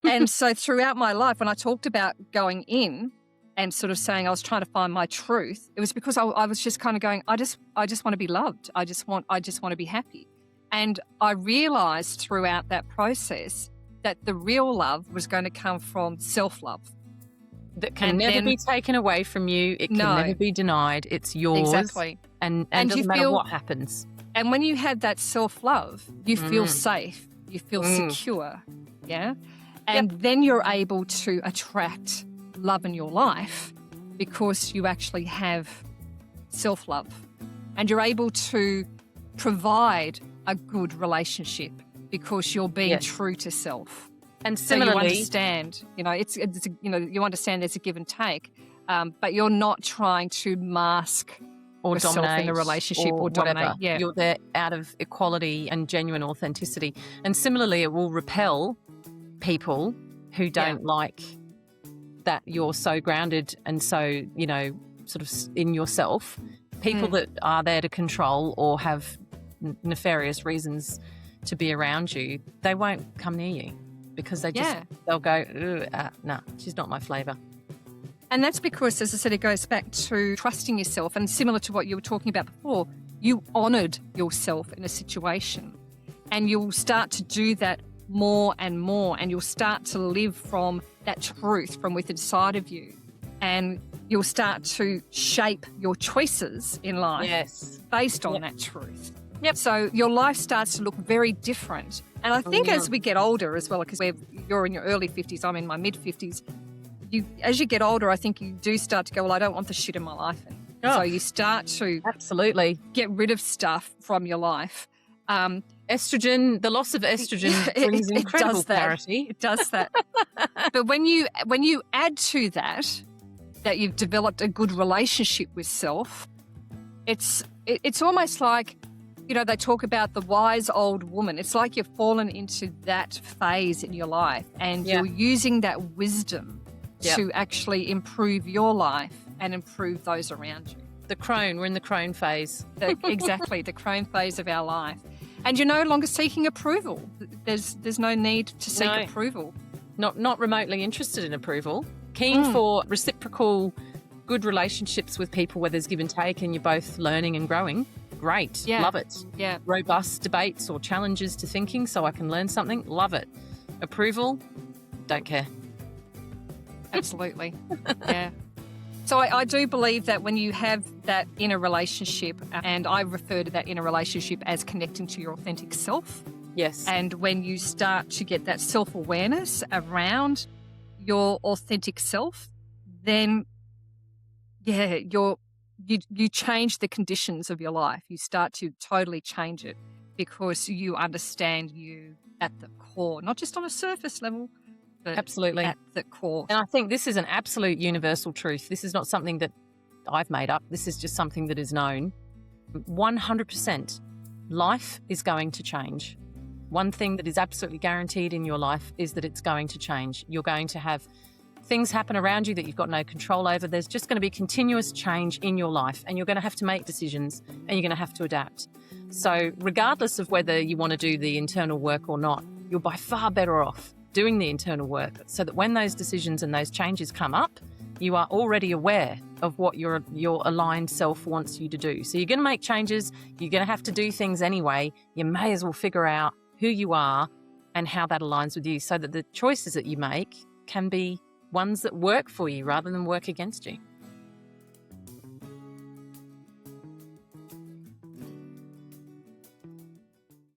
And so throughout my life, when I talked about going in and sort of saying I was trying to find my truth, it was because I was just kind of going, I just want to be loved. I just want to be happy. And I realized throughout that process that the real love was going to come from self-love. That can never be taken away from you. It can never be denied. It's yours. Exactly. And it doesn't matter what happens. And when you have that self-love, you feel safe. You feel secure. Yeah. And then you're able to attract love in your life because you actually have self-love. And you're able to provide a good relationship because you're being true to self. And similarly, so you understand, it's you understand there's a give and take, but you're not trying to mask or yourself dominate in a relationship or dominate. Whatever. Yeah. You're there out of equality and genuine authenticity. And similarly, it will repel people who don't like that you're so grounded and so, sort of in yourself. People that are there to control or have nefarious reasons to be around you, they won't come near you because they'll go, no, she's not my flavour. And that's because, as I said, it goes back to trusting yourself. And similar to what you were talking about before, you honoured yourself in a situation and you'll start to do that more and more, and you'll start to live from that truth from within inside of you, and you'll start to shape your choices in life based on that truth. So your life starts to look very different. And I think as we get older as well, because you're in your early 50s, I'm in my mid-50s, as you get older, I think you do start to go, well, I don't want the shit in my life. So you start to get rid of stuff from your life. Estrogen, the loss of estrogen brings incredible clarity. It does that. But when you add to that you've developed a good relationship with self, it's almost like, they talk about the wise old woman. It's like you've fallen into that phase in your life and you're using that wisdom to actually improve your life and improve those around you. The crone, we're in the crone phase. Exactly, the crone phase of our life. And you're no longer seeking approval. There's no need to seek approval. Not remotely interested in approval. Keen for reciprocal, good relationships with people where there's give and take and you're both learning and growing. Great. Yeah. Love it. Yeah. Robust debates or challenges to thinking so I can learn something. Love it. Approval, don't care. Absolutely. Yeah. So I do believe that when you have that inner relationship, and I refer to that inner relationship as connecting to your authentic self. Yes. And when you start to get that self-awareness around your authentic self, then, you change the conditions of your life. You start to totally change it because you understand you at the core, not just on a surface level, but absolutely at the core. And I think this is an absolute universal truth. This is not something that I've made up. This is just something that is known. 100%. Life is going to change. One thing that is absolutely guaranteed in your life is that it's going to change. You're going to have things happen around you that you've got no control over. There's just going to be continuous change in your life and you're going to have to make decisions and you're going to have to adapt. So regardless of whether you want to do the internal work or not, you're by far better off doing the internal work so that when those decisions and those changes come up, you are already aware of what your aligned self wants you to do. So you're going to make changes. You're going to have to do things anyway. You may as well figure out who you are and how that aligns with you so that the choices that you make can be ones that work for you rather than work against you.